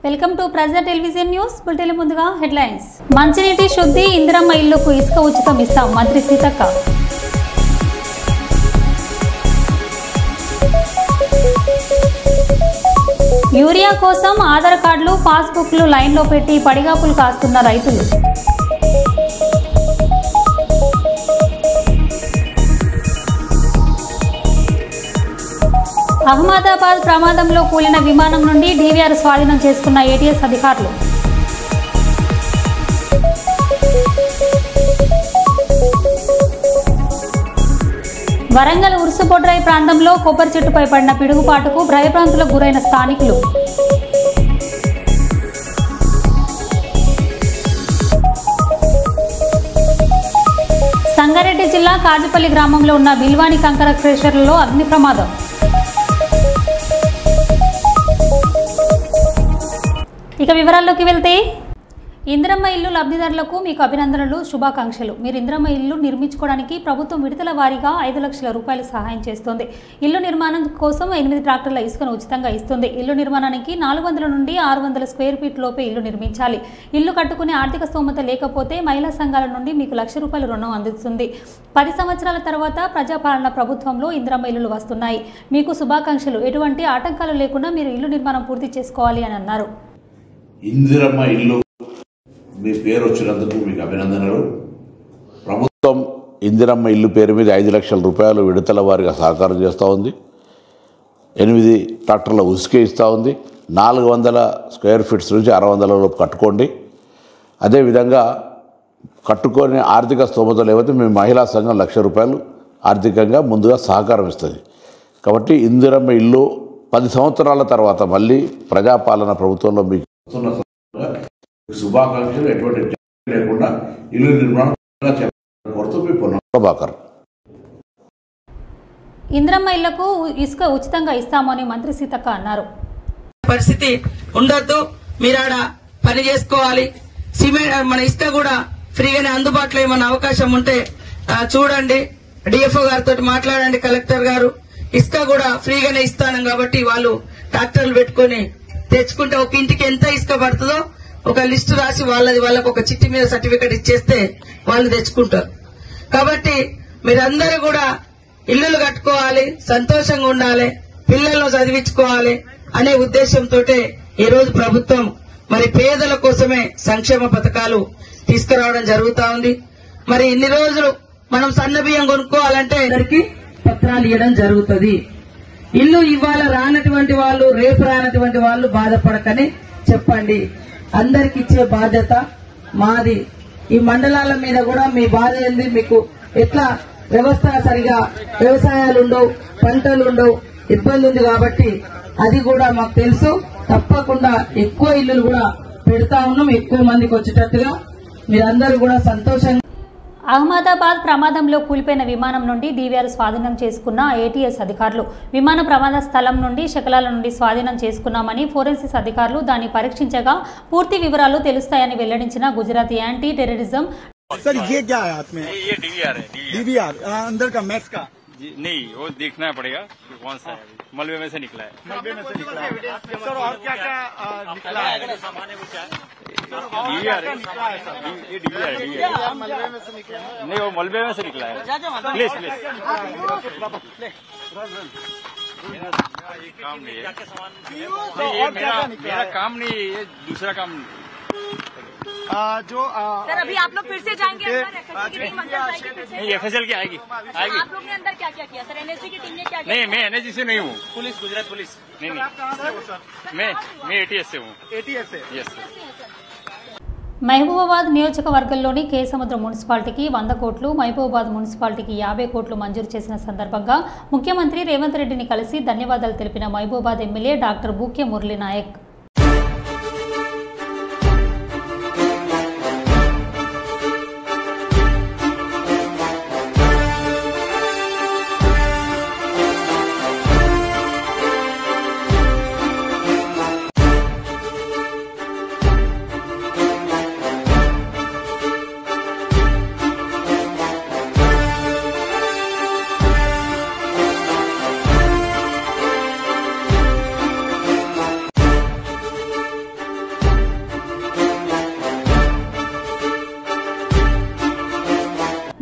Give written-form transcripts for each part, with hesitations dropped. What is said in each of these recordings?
Welcome to ప్రజా television news. Bulletin ముందుగా headlines. మంచినీటి శుద్ధి, ఇందిరమ్మ ఇళ్లకు ఇసుక ఉచితం ఇస్తాం మంత్రి సీతక్క. యూరియా కోసం ఆధార్ కార్డులు, పాస్బుక్లు లైన్లో పెట్టి పడిగాపులు కాస్తున్న రైతులు. అహ్మదాబాద్ ప్రమాదంలో కూలిన విమానం నుండి డీవీఆర్ స్వాధీనం చేసుకున్న ఏటీఎస్ అధికారులు. వరంగల్ ఉరుసుబొడ్రాయి ప్రాంతంలో కొబ్బరి చెట్టుపై పడిన పిడుగుపాటుకు భయభ్రాంతులకు గురైన స్థానికులు. సంగారెడ్డి జిల్లా కాజుపల్లి గ్రామంలో ఉన్న బిల్వాని కంకర క్రషర్లలో అగ్ని ప్రమాదం. ఇక వివరాల్లోకి వెళ్తే, ఇందిరమ్మ ఇల్లు లబ్ధిదారులకు మీకు అభినందనలు, శుభాకాంక్షలు. మీరు ఇందిరమ్మ ఇల్లు నిర్మించుకోవడానికి ప్రభుత్వం విడతల వారీగా 5 లక్షల రూపాయలు సహాయం చేస్తోంది. ఇల్లు నిర్మాణం కోసం 8 ట్రాక్టర్ల ఇసుకను ఉచితంగా ఇస్తుంది. ఇల్లు నిర్మాణానికి 400 నుండి 600 స్క్వేర్ ఫీట్ లోపే ఇల్లు నిర్మించాలి. ఇల్లు కట్టుకునే ఆర్థిక స్తోమత లేకపోతే మహిళా సంఘాల నుండి మీకు ₹1,00,000 రుణం అందిస్తుంది. 10 సంవత్సరాల తర్వాత ప్రజాపాలన ప్రభుత్వంలో ఇందిరమ్మ ఇల్లులు వస్తున్నాయి. మీకు శుభాకాంక్షలు. ఎటువంటి ఆటంకాలు లేకుండా మీరు ఇల్లు నిర్మాణం పూర్తి చేసుకోవాలి అని అన్నారు. ఇందిరమ్మ ఇల్లు మీ పేరు వచ్చినందుకు మీకు అభినందనలు. ప్రభుత్వం ఇందిరమ్మ ఇల్లు పేరు మీద 5 లక్షల రూపాయలు విడతల వారిగా సహకారం చేస్తూ ఉంది. 8 ట్రాక్టర్ల ఉసుకే ఇస్తూ ఉంది. 400 స్క్వేర్ ఫీట్స్ నుంచి 600 లోపు కట్టుకోండి. అదేవిధంగా కట్టుకొని ఆర్థిక స్తోమత లేకపోతే మీ మహిళా సంఘం ₹1,00,000 ఆర్థికంగా ముందుగా సహకారం ఇస్తుంది. కాబట్టి ఇందిరమ్మ ఇల్లు 10 సంవత్సరాల తర్వాత మళ్ళీ ప్రజాపాలన ప్రభుత్వంలో మీకు శుభాకాంక్షలు. ఎటువంటి లేకుండా ఇల్లు నిర్మాణం కోరుతూ మీ ప్రభాకర్. ఇందిరమ్మ ఇళ్లకు ఇసుక ఉచితంగా ఇస్తామని మంత్రి సీతక్క అన్నారు. పరిస్థితి ఉండొద్దు, మీరాడ పని చేసుకోవాలి. సిమెంట్ మన ఇసుక కూడా ఫ్రీగానే అందుబాటులో ఏమన్నా అవకాశం ఉంటే చూడండి. డిఎఫ్ఓ గారితో మాట్లాడండి, కలెక్టర్ గారు. ఇసుక కూడా ఫ్రీగానే ఇస్తాను కాబట్టి వాళ్ళు ట్రాక్టర్లు పెట్టుకుని తెచ్చుకుంటే ఒక ఇంటికి ఎంత ఇసుక పడుతుందో ఒక లిస్టు రాసి వాళ్ళకు ఒక చిట్టి మీద సర్టిఫికెట్ ఇచ్చేస్తే వాళ్ళు తెచ్చుకుంటారు. కాబట్టి మీరందరూ కూడా ఇల్లులు కట్టుకోవాలి, సంతోషంగా ఉండాలి, పిల్లలను చదివించుకోవాలి అనే ఉద్దేశంతో ఈ రోజు ప్రభుత్వం మరి పేదల కోసమే సంక్షేమ పథకాలు తీసుకురావడం జరుగుతా ఉంది. మరి ఇన్ని రోజులు మనం సన్న బియ్యం కొనుక్కోవాలంటే అందరికి పత్రాలు ఇవ్వడం జరుగుతుంది. ఇల్లు ఇవాళ రానటువంటి వాళ్ళు, రేపు రానటువంటి వాళ్ళు బాధపడకని చెప్పండి. అందరికి ఇచ్చే బాధ్యత మాది. ఈ మండలాల మీద కూడా మీ బాధ ఏంది, మీకు ఎట్లా వ్యవస్థ సరిగా వ్యవసాయాలు ఉండవు, పంటలు ఉండవు, ఇబ్బంది ఉంది కాబట్టి అది కూడా మాకు తెలుసు. తప్పకుండా ఎక్కువ ఇల్లులు కూడా పెడతా ఉన్నాం, ఎక్కువ మందికి వచ్చేటట్టుగా. మీరందరూ కూడా సంతోషంగా. అహ్మదాబాద్ ప్రమాదంలో కూలిపోయిన విమానం నుండి డీవీఆర్ స్వాధీనం చేసుకున్న ఏటీఎస్ అధికారులు. విమాన ప్రమాద స్థలం నుండి శకలాల నుండి స్వాధీనం చేసుకున్నామని ఫోరెన్సిక్స్ అధికారులు దాన్ని పరీక్షించగా పూర్తి వివరాలు తెలుస్తాయని వెల్లడించిన గుజరాత్ యాంటీ టెర్రరిజం. सर ये क्या है हाथ में? ये डीवीआर है। डीवीआर अंदर का मैक्स का नहीं, वो देखना पड़ेगा कि कौन सा है। मलबे में से निकला है। मलबे में से निकला है सर। और क्या क्या निकला है? डीवीआर है, ये डीवीआर है। मलबे में से निकला है? नहीं, वो मलबे में से निकला है। प्लीज प्लीज, ये काम नहीं है। नहीं, ये मेरा काम नहीं है, ये दूसरा काम जो सर अभी आप लोग फिर से जाएंगे नहीं, एफएसएल की आएगी। आप लोग ने अंदर क्या क्या किया सर? एनएसजी की टीम ने क्या किया? नहीं, मैं एनएसजी से नहीं हूँ, पुलिस, गुजरात पुलिस। नहीं, मैं एटीएस से हूँ। एटीएस से? यस। మహబూబాబాద్ నియోజకవర్గంలోని కేసముద్రం మున్సిపాలిటీకి 100 కోట్లు, మహబూబాబాద్ మున్సిపాలిటీకి 50 కోట్లు మంజూరు చేసిన సందర్భంగా ముఖ్యమంత్రి రేవంత్ రెడ్డిని కలిసి ధన్యవాదాలు తెలిపిన మహబూబాబాద్ ఎమ్మెల్యే డాక్టర్ బూక్య మురళీ నాయక్.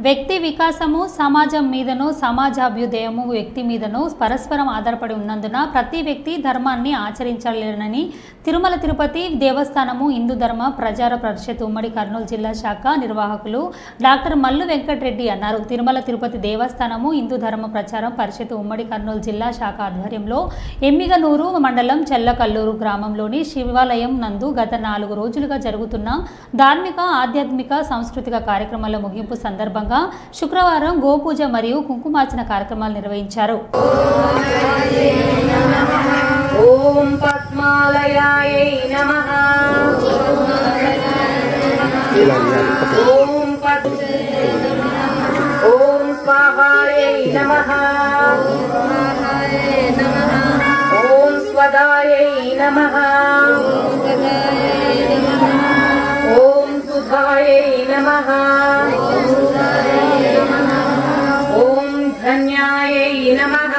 వ్యక్తి వికాసము సమాజం మీదను సమాజాభ్యుదయము వ్యక్తి మీదను పరస్పరం ఆధారపడి ఉన్నందున ప్రతి వ్యక్తి ధర్మాన్ని ఆచరించాలని తిరుమల తిరుపతి దేవస్థానము హిందూ ధర్మ ప్రచార పరిషత్ ఉమ్మడి కర్నూలు జిల్లా శాఖ నిర్వాహకులు డాక్టర్ మల్లు వెంకటరెడ్డి అన్నారు. తిరుమల తిరుపతి దేవస్థానము హిందూ ధర్మ ప్రచారం పరిషత్ ఉమ్మడి కర్నూలు జిల్లా శాఖ ఆధ్వర్యంలో ఎమ్మిగనూరు మండలం చెల్లకల్లూరు గ్రామంలోని శివాలయం నందు గత 4 రోజులుగా జరుగుతున్న ధార్మిక ఆధ్యాత్మిక సాంస్కృతిక కార్యక్రమాల ముగింపు సందర్భంగా శుక్రవారం గోపూజ మరియు కుంకుమార్చన కార్యక్రమాలు నిర్వహించారు. ఓం పద్మాలయాయై నమః. ఓం స్వాహాయై నమః. ఓం స్వదాయై నమః. ఓం సుధాయై నమః. ఓం ధన్యాయై నమః.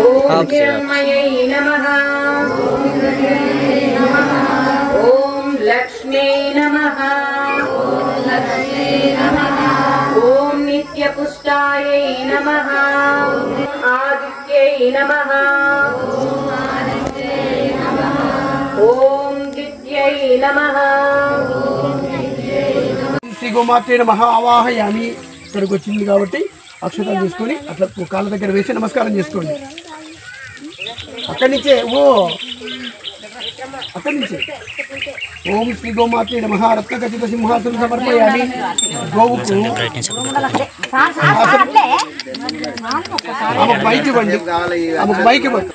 ఓం హిరణ్మయై నమః. ఓం లక్ష్మ్యై నమః. ఓం నిత్యపుష్టాయై నమః. ఆదిత్యై నమః. ఓం దిత్యై నమః. శ్రీ గోమాతే నమః ఆవాహయామి. ఇక్కడికి వచ్చింది కాబట్టి అక్షతలు తీసుకొని అట్లా కాళ్ళ దగ్గర వేసి నమస్కారం చేసుకోండి. అక్కడి నుంచే అక్కడి నుంచే ఓం శ్రీ గోమాతే నమః. రత్నఖచిత సింహాసనం సమర్పయామి. గోవుకు ఆమెకు బైక్ ఇవ్వండి. ఆమెకు బైక్ ఇవ్వండి.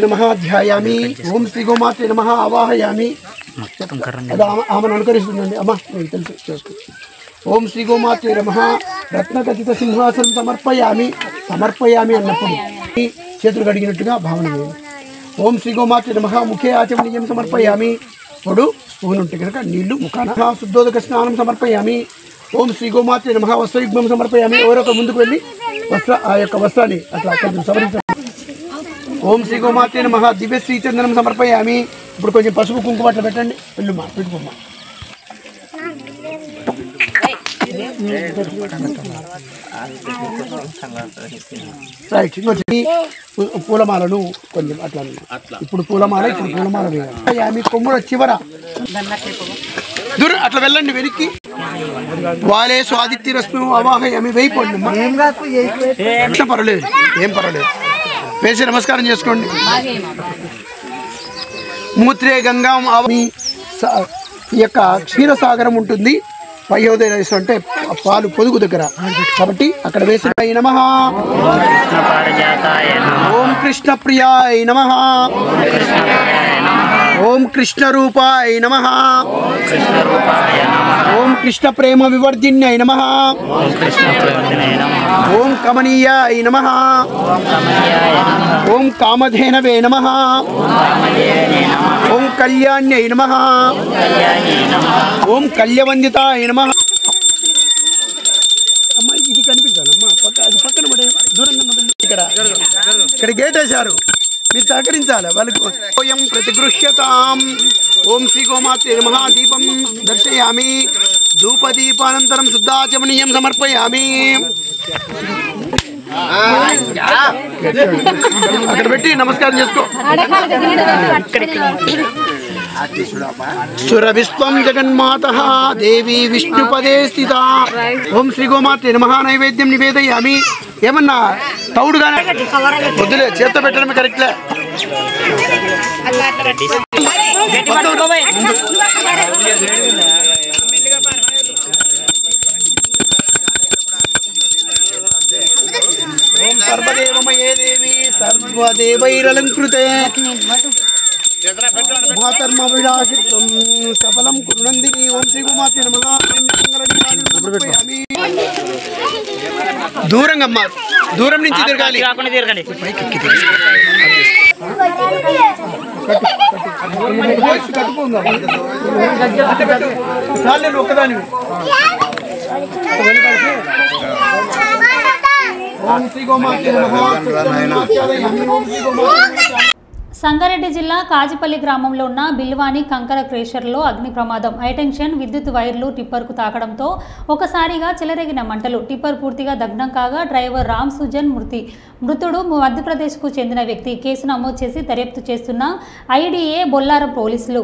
నమః ధ్యాయామి. ఓం శ్రీ గోమాతే నమః ఆవాహయామి. ఆమెను అనుకరిస్తుందండి అమ్మ, మీకు తెలుసు చేసుకో. ఓం శ్రీ గోమాతే నమః. రత్నఖచిత సింహాసనం సమర్పయామి. సమర్పయామి అన్నప్పుడు చేతులు కడిగినట్టుగా భావన చేయండి. ఓం శ్రీ గోమాతే నమః. ముఖే ఆచమనీయం సమర్పయామి. ఇప్పుడు స్పూన్ ఉంటే కనుక నీళ్లు ముఖాన. శుద్ధోదక స్నానం సమర్పయామి. ఓం శ్రీ గోమాతే నమః. వస్త్రయుగ్మం సమర్పయామి. ఎవరొక ముందుకు వెళ్ళి ఆ యొక్క వస్త్రాన్ని అట్లా కొంచెం సవరించండి. ఓం శ్రీ గోమాతే నమః. దివ్య శ్రీ చందనం సమర్పయామి. ఇప్పుడు కొంచెం పసుపు కుంకుమ అట్లా పెట్టండి. వెళ్ళుమా పెట్టుకోమ్మా. రైట్. ఇంకొచ్చి పూలమాలను కొంచెం అట్లా ఇప్పుడు పూలమాల వేయాలి. కొమ్ముల చివర దూరం అట్లా వెళ్ళండి వెనక్కి. వాలే స్వాదిత్య రశ్మి అవాహయామి. వేయిపోండి. పర్వాలేదు, ఏం పర్వాలేదు. వేసి నమస్కారం చేసుకోండి. మూత్రే గంగా మీ ఈ యొక్క క్షీరసాగరం ఉంటుంది. పయోదయ అంటే పాలు పొదుగు దగ్గర కాబట్టి అక్కడ వేసిన నమః. ఓం కృష్ణ ప్రియాయ నమః. ఓం కృష్ణ రూపాయ నమః. ఓం కృష్ణ ప్రేమ వివర్ధిన్యాయ నమః. ఓం కమనీయాయ నమః. ఓం కామధేనవే నమః. ఓం కళ్యాణ్యై నమః. ఓం కళ్యవందితాయ నమః. అమ్మ ఇది కనిపించాలమ్మా, అది పక్కన పడే దూరంగా ఇక్కడ గేట్ వేశారు, మీరు సహకరించాలి వాళ్ళకి. ఓయం ప్రతిగృహ్యతాం. ఓం శ్రీ గోమాతే నమః. దీపం దర్శయామి. ధూపదీపానంతరం శుద్ధాచమనీయం సమర్పయామి. అక్కడ పెట్టి నమస్కారం చేసుకో. సురవిశ్వం జగన్మాతః దేవి విష్ణుపదే స్థిత. ఓం శ్రీ గోమాతే నమః. నైవేద్యం నివేదయామి. ఏమన్నా తౌడుగానే వద్దులే, చేత్తో పెట్టడమే కరెక్ట్లే. ఓం సర్వదేవమయే దేవి సర్వదేవైరలంకృతే మాతర్మ విలాసిత్వం సఫలం కురునందిని. ఓం శ్రీ గోమాతే నమః. దూరంగా అమ్మా, దూరం నుంచి తిరగాలి. ఒకదాని ఓం శ్రీ గోమాతే నమః. సంగారెడ్డి జిల్లా కాజిపల్లి గ్రామంలో ఉన్న బిల్వాని కంకర క్రేషర్లో అగ్ని ప్రమాదం. హైటెన్షన్ విద్యుత్ వైర్లు టిప్పర్కు తాకడంతో ఒకసారిగా చెలరేగిన మంటలు. టిప్పర్ పూర్తిగా దగ్ధం కాగా డ్రైవర్ రామ్ సుజన్ మృతుడు మధ్యప్రదేశ్కు చెందిన వ్యక్తి. కేసు నమోదు చేసి దర్యాప్తు చేస్తున్న ఐడీఏ బొల్లారం పోలీసులు.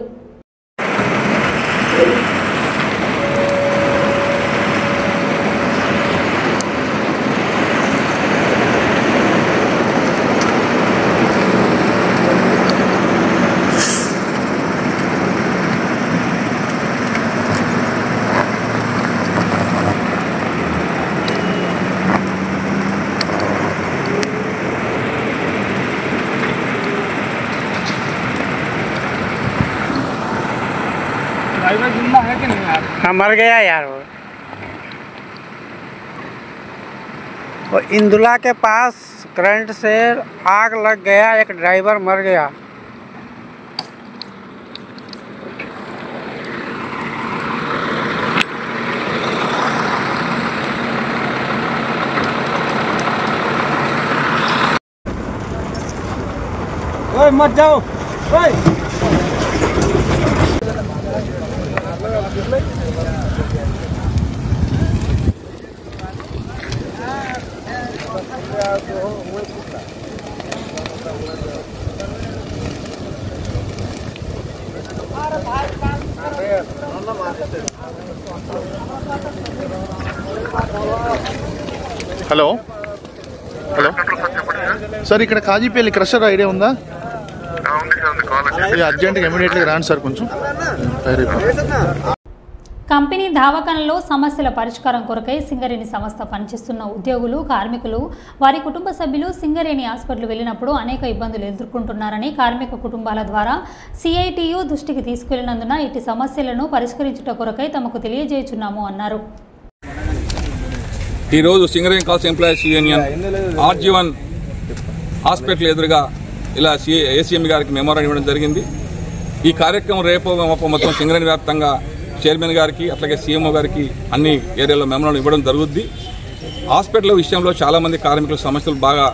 हाँ मर गया यार वो इंदुला के पास करंट से आग लग गया, एक ड्राइवर मर गया। ओए मत जाओ ओए। హలో హలో సార్, ఇక్కడ కాజీపల్లి క్రషర్ ఐడియా ఉందా? అర్జెంట్గా ఇమీడియట్గా రాండి సార్ కొంచెం. కంపెనీ దవాఖానలో సమస్యల పరిష్కారం కొరకై సింగరేణి సంస్థ పనిచేస్తున్న ఉద్యోగులు, కార్మికులు, వారి కుటుంబ సభ్యులు సింగరేణి హాస్పిటల్ వెళ్ళినప్పుడు అనేక ఇబ్బందులు ఎదుర్కొంటున్నారని కార్మిక కుటుంబాల ద్వారా సిఐటియు దృష్టికి తీసుకెళ్లినందున ఇటు సమస్యలను పరిష్కరించుట కొరకై తమకు తెలియజేయుచున్నాము అన్నారు. ఈరోజు Singareni calls employees union RG one hospital ఎదురుగా ఇలా ఏసీఎం గారికి మెమోరాండం ఇవ్వడం జరిగింది. ఈ కార్యక్రమం రేపు మొత్తం సింగరేణి వ్యాప్తంగా చైర్మన్ గారికి అట్లాగే సీఎంఓ గారికి అన్ని ఏరియాలో మెమోరాండం ఇవ్వడం జరుగుద్ది. హాస్పిటల్ విషయంలో చాలామంది కార్మికుల సమస్యలు బాగా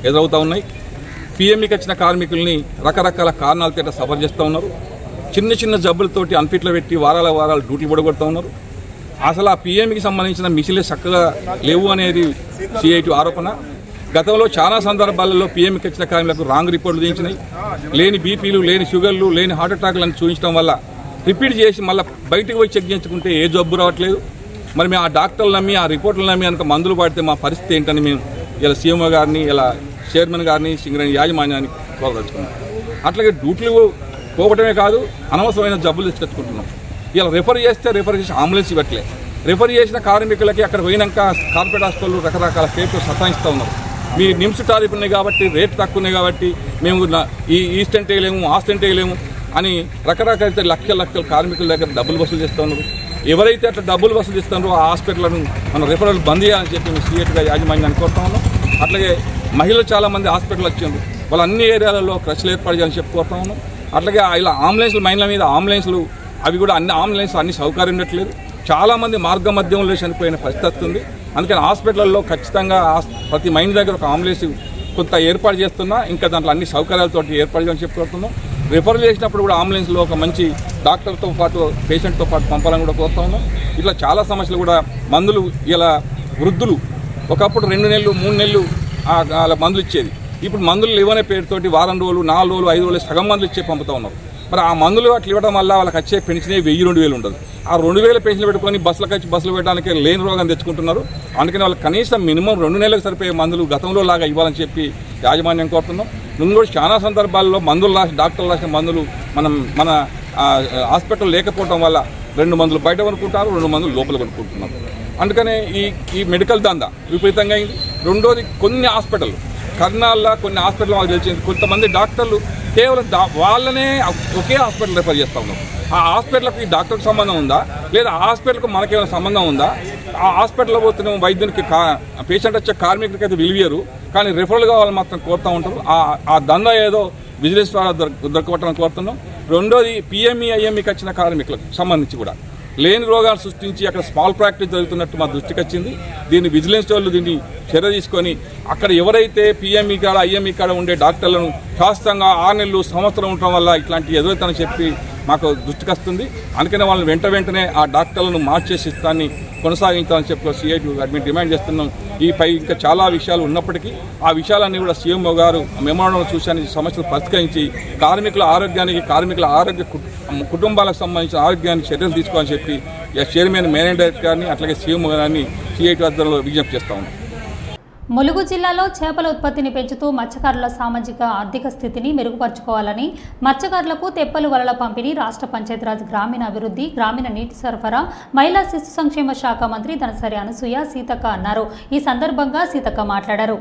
ఎదురవుతూ ఉన్నాయి. పీఎంఈకి వచ్చిన కార్మికుల్ని రకరకాల కారణాలతో సఫర్ చేస్తూ ఉన్నారు. చిన్న చిన్న జబ్బులతోటి అన్ఫిట్లో పెట్టి వారాల డ్యూటీ పొడగొడుతూ ఉన్నారు. అసలు ఆ పీఎంఈకి సంబంధించిన మిషన్లు చక్కగా లేవు అనేది సిఐటి ఆరోపణ. గతంలో చాలా సందర్భాలలో పీఎంఈకి వచ్చిన కార్మికులకు రాంగ్ రిపోర్టులు చేయించినాయి. లేని బీపీలు, లేని షుగర్లు, లేని హార్ట్ అటాక్లు అని చూపించడం వల్ల రిపీట్ చేసి మళ్ళీ బయటకు పోయి చెక్ చేయించుకుంటే ఏ జబ్బు రావట్లేదు. మరి మేము ఆ డాక్టర్లు నమ్మి, ఆ రిపోర్టులు నమ్మి కనుక మందులు పడితే మా పరిస్థితి ఏంటని మేము ఇలా సీఎంఓ గారిని, ఇలా చైర్మన్ గారిని, సింగరేణి యాజమాన్యాన్ని కోరదలుచుకున్నాం. అట్లాగే డ్యూటీలు పోవటమే కాదు, అనవసరమైన జబ్బులు తెచ్చుకుంటున్నాం. ఇలా రిఫర్ చేసి అంబులెన్స్ ఇవ్వట్లే. రిఫర్ చేసిన కార్మికులకి అక్కడ పోయినాక కార్పొరేట్ హాస్పిటల్ రకరకాల పేర్లు సతాయిస్తూ ఉన్నారు. మీ నిమ్స్ టారిఫ్ ఉన్నాయి కాబట్టి, రేట్ తక్కువ ఉన్నాయి కాబట్టి మేము ఈ స్టెంట్ వేయలేము, ఆ స్టెంట్ వేయలేము అని రకరకాల లక్షల కార్మికుల దగ్గర డబ్బులు వసూలు చేస్తూ ఉన్నారు. ఎవరైతే అట్లా డబ్బులు వసూలు చేస్తున్నారో ఆ హాస్పిటల్ను మనం రిఫరల్ బంద్ చేయాలని చెప్పి మేము సీఎట్గా యాజమాన్యాన్ని కోరుతా ఉన్నాం. అట్లాగే మహిళలు చాలామంది హాస్పిటల్ వచ్చారు, వాళ్ళు అన్ని ఏరియాలలో క్రష్లు ఏర్పాటు చేయాలని చెప్పి కోరుతా ఉన్నాం. అట్లాగే ఇలా అంబులెన్స్లు, మహిళల మీద అంబులెన్స్లు అవి కూడా అన్ని సౌకర్యం ఉండట్లేదు. చాలామంది మార్గ మధ్యంలో చనిపోయిన పరిస్థితి ఉంది. అందుకని హాస్పిటల్లో ఖచ్చితంగా ప్రతి మైండ్ దగ్గర ఒక అంబులెన్స్ కొంత ఏర్పాటు చేస్తున్నా, ఇంకా దాంట్లో అన్ని సౌకర్యాలతో ఏర్పాటు చేయని చెప్పి కోరుతున్నాం. రిఫర్ చేసినప్పుడు కూడా అంబులెన్స్లో ఒక మంచి డాక్టర్తో పాటు పేషెంట్తో పాటు పంపాలని కూడా కోరుతా ఉన్నాం. ఇట్లా చాలా సమస్యలు కూడా మందులు ఇలా వృద్ధులు ఒకప్పుడు 2 నెలలు 3 నెలలు అలా మందులు ఇచ్చేది. ఇప్పుడు మందులు ఇవ్వనే పేరుతోటి వారం రోజులు, 4 రోజులు, 5 రోజులు సగం మందులు ఇచ్చే పంపుతూ ఉన్నారు. మరి ఆ మందులు అట్లా ఇవ్వడం వల్ల వాళ్ళకి వచ్చే పెన్షన్ 1000-2000 ఉండదు. ఆ 2000 పెన్షన్లు పెట్టుకొని బస్సులు పెట్టడానికి లేని రోగం తెచ్చుకుంటున్నారు. అందుకని వాళ్ళకి కనీసం మినిమం 2 నెలలకు సరిపోయే మందులు గతంలో లాగా ఇవ్వాలని చెప్పి యాజమాన్యం కోరుతున్నాం. ముందు కూడా చాలా సందర్భాల్లో మందులు డాక్టర్లు రాసిన మందులు మన హాస్పిటల్ లేకపోవడం వల్ల 2 మందులు బయట కొనుక్కుంటారు, 2 మందులు లోపల కొనుక్కుంటున్నారు. అందుకనే ఈ మెడికల్ దందా విపరీతంగా అయింది. రెండోది కొన్ని హాస్పిటల్ కర్నాల్లో కొన్ని హాస్పిటల్ మాకు తెలిసింది, కొంతమంది డాక్టర్లు కేవలం వాళ్ళనే ఒకే హాస్పిటల్ రెఫర్ చేస్తూ ఉన్నారు. ఆ హాస్పిటల్కి డాక్టర్కి సంబంధం ఉందా, లేదా ఆ హాస్పిటల్కి మనకేమైనా సంబంధం ఉందా? ఆ హాస్పిటల్లో పోతున్న వైద్యునికి పేషెంట్ వచ్చే కార్మికులకి అయితే విలువరు, కానీ రెఫరల్ కావాలని మాత్రం కోరుతూ ఉంటారు. ఆ దందా ఏదో బిజినెస్ ద్వారా దొరకబట్టడం కోరుతున్నాం. రెండోది పిఎంఈ ఐఎంఈకి వచ్చిన కార్మికులకు సంబంధించి కూడా లేని రోగాలు సృష్టించి అక్కడ స్మాల్ ప్రాక్టీస్ జరుగుతున్నట్టు మా దృష్టికి వచ్చింది. దీన్ని విజిలెన్స్ వాళ్ళు దీన్ని చర్య తీసుకొని అక్కడ ఎవరైతే పిఎంఈ కాడ ఐఎంఈ కాడ ఉండే డాక్టర్లను శాస్త్రంగా 6 నెలలు సంవత్సరం ఉండటం వల్ల ఇట్లాంటి ఎదుగుతానని చెప్పి మాకు దృష్టికి వస్తుంది. అందుకనే వాళ్ళని వెంటనే ఆ డాక్టర్లను మార్చే సిస్టాన్ని కొనసాగించాలని చెప్పి సిఐటి గారిని డిమాండ్ చేస్తున్నాం. ఈ పై ఇంకా చాలా విషయాలు ఉన్నప్పటికీ ఆ విషయాలన్నీ కూడా సీఎంఓ గారు మెమోరాండం చూశాను సమస్యలు పరిష్కరించి కార్మికుల ఆరోగ్యానికి కార్మికుల ఆరోగ్య కుటుంబాలకు సంబంధించిన ఆరోగ్యానికి చర్యలు తీసుకోవాలని చెప్పి చైర్మన్ మేనేజర్ డైరెక్టర్ గారిని అట్లాగే సీఎంఓ గారిని సిఐటి ఆధ్వర్యంలో విజ్ఞప్తి చేస్తా ఉన్నాం. ములుగు జిల్లాలో చేపల ఉత్పత్తిని పెంచుతూ మత్స్యకారుల సామాజిక ఆర్థిక స్థితిని మెరుగుపరుచుకోవాలని మత్స్యకారులకు తెప్పలు వలల పంపిణీ రాష్ట్ర పంచాయతీరాజ్ గ్రామీణ అభివృద్ధి గ్రామీణ నీటి సరఫరా మహిళా శిశు సంక్షేమ శాఖ మంత్రి ధనసరి అనసూయ సీతక్క అన్నారు. ఈ సందర్భంగా సీతక్క మాట్లాడారు.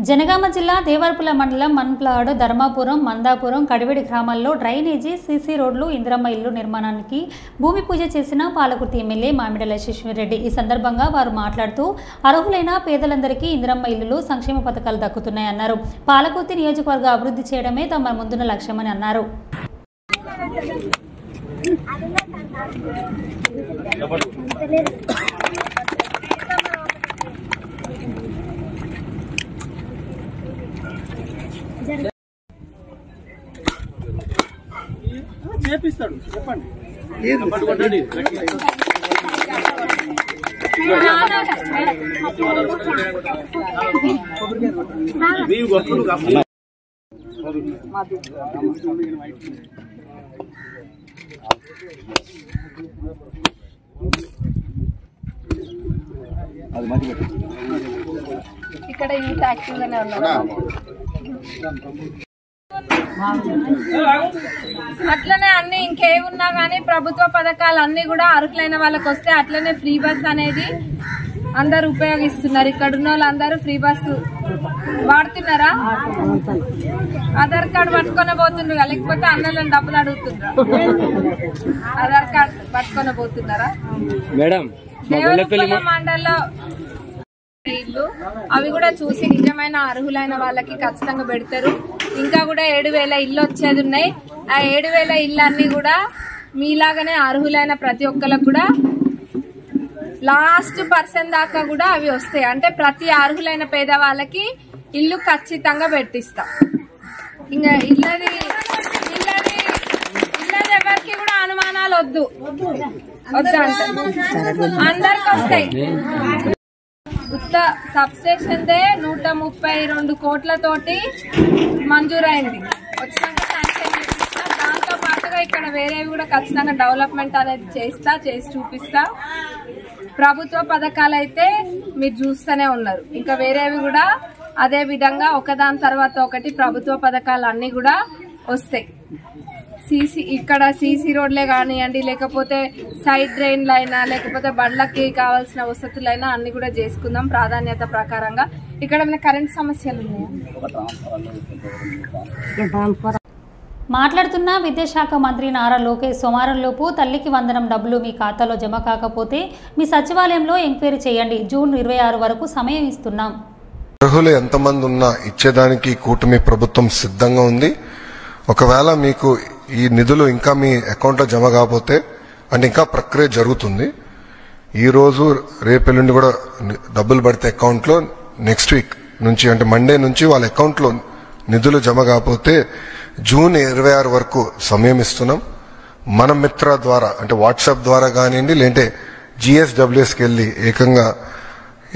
జనగామ జిల్లా దేవరపుల మండలం మన్ప్లాడ్ ధర్మాపురం మందాపురం కడివెడి గ్రామాల్లో డ్రైనేజీ సీసీ రోడ్లు ఇందిరమ్మ ఇల్లు నిర్మాణానికి భూమి పూజ చేసిన పాలకుర్తి ఎమ్మెల్యే మామిడల శశిరెడ్డి. ఈ సందర్భంగా వారు మాట్లాడుతూ అర్హులైన పేదలందరికీ ఇందిరమ్మ ఇల్లులు సంక్షేమ పథకాలు దక్కుతున్నాయన్నారు. పాలకుర్తి నియోజకవర్గ అభివృద్ధి చేయడమే తమ ముందున్న లక్ష్యమని అన్నారు. చేపిస్తాడు చెప్పండి. ఇక్కడ యూత్ యాక్టివ్ గానే ఉన్నారు. అట్లనే అన్ని ఇంకేమున్నా కానీ ప్రభుత్వ పథకాలు అన్ని కూడా అర్హులైన వాళ్ళకి వస్తే అట్లనే ఫ్రీ బస్ అనేది అందరు ఉపయోగిస్తున్నారు. ఇక్కడ ఉన్న వాళ్ళందరూ ఫ్రీ బస్సు వాడుతున్నారా? ఆధార్ కార్డు పట్టుకొని పోతుండ్రు, లేకపోతే అన్నలను డబ్బులు అడుగుతుండ్రా? ఆధార్ కార్డు పట్టుకొని పోతున్నారా? దేవరపుల మండలంలో ఇల్లు అవి కూడా చూసి నిజమైన అర్హులైన వాళ్ళకి ఖచ్చితంగా పెడతారు. ఇంకా కూడా 7,000 ఇల్లు వచ్చేది ఉన్నాయి. ఆ 7,000 ఇల్లు అన్ని కూడా మీలాగానే అర్హులైన ప్రతి ఒక్కరికి కూడా లాస్ట్ పర్సెంట్ దాకా కూడా అవి వస్తాయి. అంటే ప్రతి అర్హులైన పేదవాళ్ళకి ఇల్లు ఖచ్చితంగా పెట్టిస్తా. ఇంకా ఇల్లది ఎవరికి కూడా అనుమానాలు వద్దు అంటే అందరికి వస్తాయి. ఉత్త సబ్స్టేషన్ 132 కోట్లతోటి మంజూరైంది. వచ్చినాక శాంక్షన్ చేపిస్తా. దాంతో పాటుగా ఇక్కడ వేరేవి కూడా ఖచ్చితంగా డెవలప్మెంట్ అనేది చేసి చూపిస్తా. ప్రభుత్వ పథకాలు అయితే మీరు చూస్తూనే ఉన్నారు. ఇంకా వేరేవి కూడా అదే విధంగా ఒకదాని తర్వాత ఒకటి ప్రభుత్వ పథకాలు అన్ని కూడా వస్తాయి. ఇక్కడ సీసీ రోడ్లే కానివ్వండి, లేకపోతే సైడ్ డ్రైన్లు అయినా, లేకపోతే బండ్లకి కావాల్సిన వసతులైనా అన్ని కూడా చేసుకుందాం ప్రాధాన్యత ప్రకారంగా. ఇక్కడ మన కరెంట్ సమస్యలు ఉన్నాయా? మాట్లాడుతున్న విద్యాశాఖ మంత్రి నారా లోకేష్ సోమవారంలోపు తల్లికి వందనం డబ్బులు మీ ఖాతాలో జమ కాకపోతే మీ సచివాలయంలో ఎంక్వైరీ చేయండి. జూన్ 26 వరకు సమయం ఇస్తున్నాం. అర్హులు ఎంతమంది ఉన్నా ఇచ్చేదానికి కూటమి ప్రభుత్వం సిద్ధంగా ఉంది. ఒకవేళ మీకు ఈ నిధులు ఇంకా మీ అకౌంట్లో జమ కాకపోతే అంటే ఇంకా ప్రక్రియ జరుగుతుంది. ఈ రోజు రేపెల్లుండి కూడా డబ్బులు పడితే అకౌంట్లో నెక్స్ట్ వీక్ నుంచి అంటే మండే నుంచి వాళ్ళ అకౌంట్లో నిధులు జమ కాకపోతే జూన్ 26 వరకు సమయం ఇస్తున్నాం. మన మిత్ర ద్వారా అంటే వాట్సాప్ ద్వారా కానివ్వండి, లేదంటే GSWSకి వెళ్ళి ఏకంగా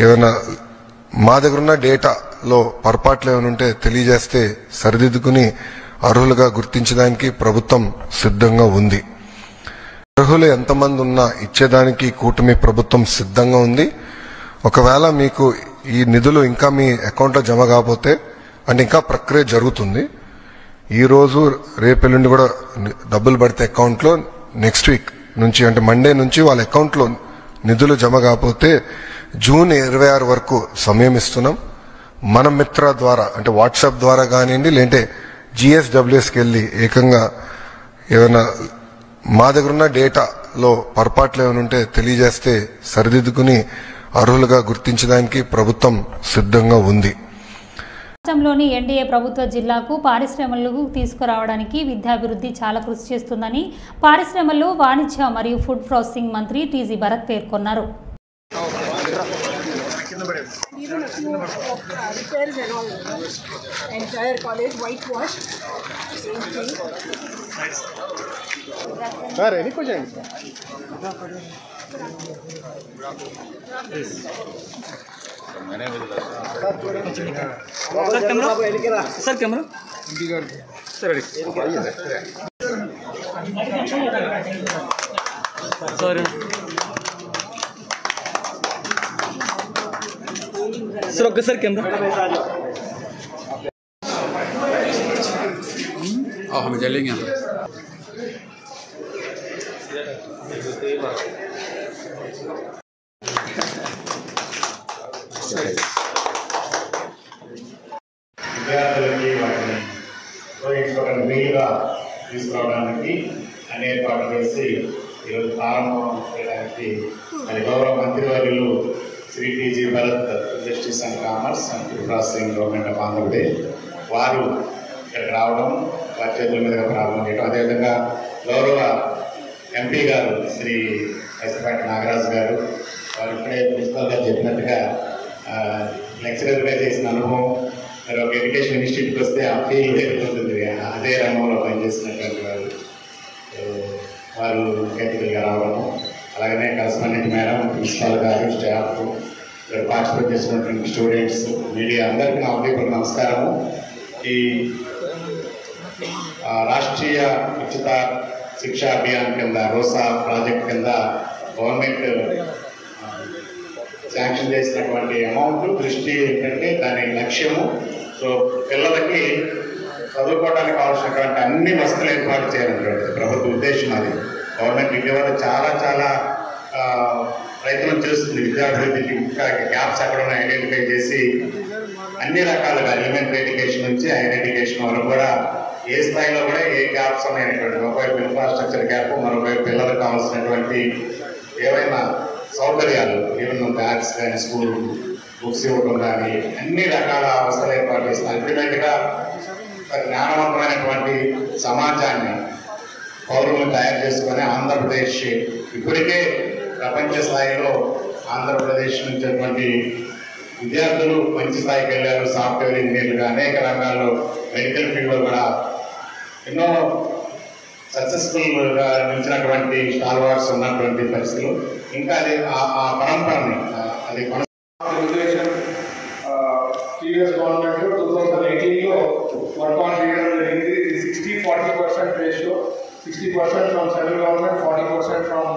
ఏమైనా మా దగ్గర ఉన్న డేటాలో పొరపాట్లు ఏమైనా ఉంటే తెలియజేస్తే సరిదిద్దుకుని అర్హులుగా గుర్తించడానికి ప్రభుత్వం సిద్ధంగా ఉంది. అర్హులు ఎంతమంది ఉన్నా ఇచ్చేదానికి కూటమి ప్రభుత్వం సిద్ధంగా ఉంది. ఒకవేళ మీకు ఈ నిధులు ఇంకా మీ అకౌంట్లో జమ కాకపోతే అంటే ఇంకా ప్రక్రియ జరుగుతుంది. ఈ రోజు రేపెల్లుండి కూడా డబ్బులు పడితే అకౌంట్లో నెక్స్ట్ వీక్ నుంచి అంటే మండే నుంచి వాళ్ళ అకౌంట్లో నిధులు జమ కాకపోతే జూన్ 26 వరకు సమయం ఇస్తున్నాం. మన మిత్ర ద్వారా అంటే వాట్సాప్ ద్వారా కానివ్వండి, లేదంటే GSWSకి వెళ్ళి ఏకంగా ఏమైనా మా దగ్గర ఉన్న డేటాలో పొరపాట్లు ఏమైనా ఉంటే తెలియజేస్తే సరిదిద్దుకుని అర్హులుగా గుర్తించడానికి ప్రభుత్వం సిద్ధంగా ఉంది. రాష్ట్రంలోని ఎన్డీఏ ప్రభుత్వ జిల్లాకు పారిశ్రమలకు తీసుకురావడానికి విద్యాభివృద్ధి చాలా కృషి చేస్తుందని పారిశ్రమలు, వాణిజ్య మరియు ఫుడ్ ప్రాసెసింగ్ మంత్రి టీజీ భరత్ పేర్కొన్నారు. Sir camera sir sir okay sir camera हम चलेंगे. విద్యార్థులకి వాటిని ఉపయోగించుకోవడానికి వీలుగా తీసుకురావడానికి అన్ని ఏర్పాట్లు చేసి ఈరోజు ప్రారంభం చేయడానికి మరి గౌరవ మంత్రివర్యులు Shri TG Bharat industries and commerce and food processing government of Andhra Pradesh వారు ఇక్కడికి రావడం, వారి చేతుల మీదుగా ప్రారంభం చేయడం, అదేవిధంగా గౌరవ ఎంపీ గారు శ్రీ ఎస్పాటి నాగరాజు గారు వారు ఇక్కడే ప్రిన్సిపల్ గారు చెప్పినట్టుగా లెక్చరర్గా చేసిన అనుభవం, మరి ఒక ఎడ్యుకేషన్ ఇన్స్టిట్యూట్కి వస్తే ఆ ఫీల్డ్ ఉంటుంది, అదే రంగంలో పనిచేసినటువంటి వారు ముఖ్య అతిథులుగా రావడము, అలాగనే కరస్పాండెంట్ మేడం, ప్రిన్సిపాల్ గారు, స్టాఫ్, పార్టిసిపేట్ చేసినటువంటి స్టూడెంట్స్, మీడియా అందరికీ నా ఉదయపూర్వక నమస్కారము. ఈ రాష్ట్రీయ ఉచిత శిక్షా అభియాన్ కింద రోసా ప్రాజెక్ట్ కింద గవర్నమెంట్ శాంక్షన్ చేసినటువంటి అమౌంట్ దృష్టి ఏంటంటే దాని లక్ష్యము సో పిల్లలకి చదువుకోవడానికి కావాల్సినటువంటి అన్ని వసతులు ఏర్పాటు చేయాలన్నటువంటి ప్రభుత్వ ఉద్దేశం. అది గవర్నమెంట్ ఇటీవల చాలా ప్రయత్నం చేస్తుంది విద్యాభివృద్ధికి. ఇంకా గ్యాప్స్ ఎక్కడ ఉన్నాయి ఐడెంటిఫై చేసి అన్ని రకాలుగా ఎలిమెంటరీ ఎడ్యుకేషన్ నుంచి హైయర్ ఎడ్యుకేషన్ వరకు కూడా ఏ స్థాయిలో కూడా ఏ గ్యాప్స్ ఉన్నాయనేటువంటి, ఒకవైపు ఇన్ఫ్రాస్ట్రక్చర్ గ్యాప్, మరోవైపు పిల్లలకు కావాల్సినటువంటి ఏవైనా సౌకర్యాలు, ఈవెన్ బ్యాగ్స్ కానీ, స్కూల్ బుక్స్ ఇవ్వడం కానీ అన్ని రకాల అవసరాలు ఏర్పాటు చేస్తుంది. అల్టిమేట్గా జ్ఞానవంతమైనటువంటి సమాజాన్ని పౌరులను తయారు చేసుకుని ఆంధ్రప్రదేశ్ ఇప్పటికే ప్రపంచ స్థాయిలో ఆంధ్రప్రదేశ్ నుంచి విద్యార్థులు మంచి స్థాయికి వెళ్ళారు. సాఫ్ట్వేర్ ఇంజనీర్లుగా అనేక రంగాల్లో, మెడికల్ ఫీల్డ్లో కూడా ఎన్నో సక్సెస్ఫుల్గా నిలిచినటువంటి స్టాల్వార్డ్స్ ఉన్నటువంటి పరిస్థితులు. ఇంకా అది ఆ పరంపరని అది ప్రీవియస్ గవర్నమెంట్ 2018లో వర్క్ ఆన్ చేయడం జరిగింది. 60-40% ratio, 60% from central government, 40% from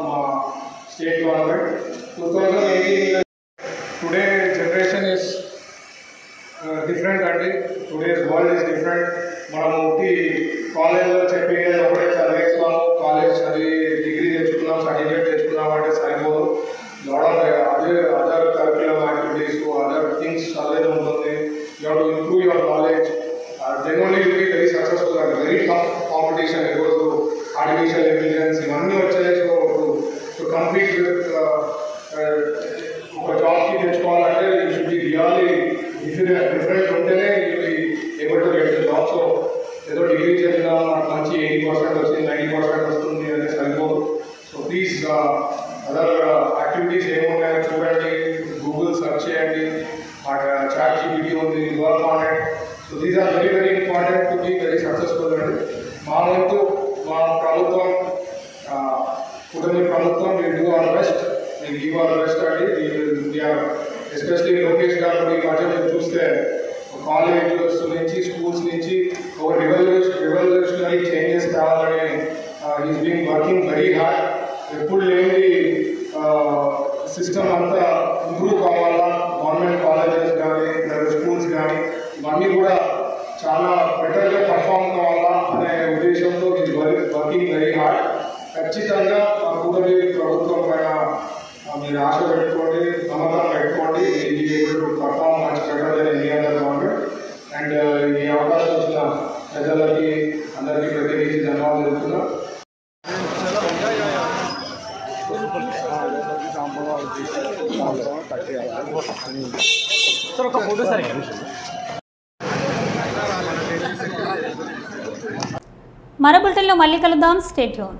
state government. 2018 today generation is different. Today's world is different. మనం కాలేజ్లో చెప్పేది ఒకటే చదివేస్తాం, కాలేజ్ చదివి డిగ్రీ తెచ్చుకున్నాం, సర్టిఫికేట్ తెచ్చుకున్నాం అంటే సరిపోదు. Lot of other curriculum activities, other things చదివేది ఉంటుంది. You have to improve your knowledge. Then only will be very successful. And very tough competition ఈరోజు ఆర్టిఫిషియల్ ఇంటెలిజెన్స్ ఇవన్నీ వచ్చాయి. సో టు కంపీట్ విత్ ఒక జాబ్కి తెచ్చుకోవాలంటే you should be really different ఉంటేనే you be able to get the job. So ఏదో degree చదివినా నాకు మంచి 80% వచ్చింది, 90% వస్తుంది అనేది సరిపోదు. సో ప్లీజ్ అదర్ యాక్టివిటీస్ ఏమున్నాయో చూడండి, గూగుల్ సెర్చ్ చేయండి, చాట్ జీపీటీ ఉంది, work on it. So these are very very important to be very successful అండి. మా వంతు మా ప్రభుత్వం, కూటమి ప్రభుత్వం will do our best, will give our best అండి. ఎస్పెషలీ లోకేష్ గారు ఈ మధ్య మీరు చూస్తే కాలేజెస్ నుంచి స్కూల్స్ నుంచి ఒక రెవల్యూషనరీ చేంజెస్ కావాలని is being working very hard. ఎప్పుడు లేని సిస్టమ్ అంతా ఇంప్రూవ్ కావాలా, గవర్నమెంట్ కాలేజెస్ కానీ స్కూల్స్ కానీ ఇవన్నీ కూడా చాలా బెటర్గా పర్ఫామ్ కావాలా అనే ఉద్దేశంతో ఈజ్ వర్కింగ్ వెరీ హార్డ్. ఖచ్చితంగా మా కూటమి ప్రభుత్వం పైన మీరు ఆశ పెట్టుకోండి, నమ్మకం పెట్టుకోండి. ఈ able to perform much better than any other government. And ఈ అవకాశం వచ్చిన ప్రజలకి అందరికీ ప్రత్యేకించి ధన్యవాదాలు చెప్తున్నా. మరో బులెటిన్లో మళ్ళీ కలుద్దాం. Stay tune.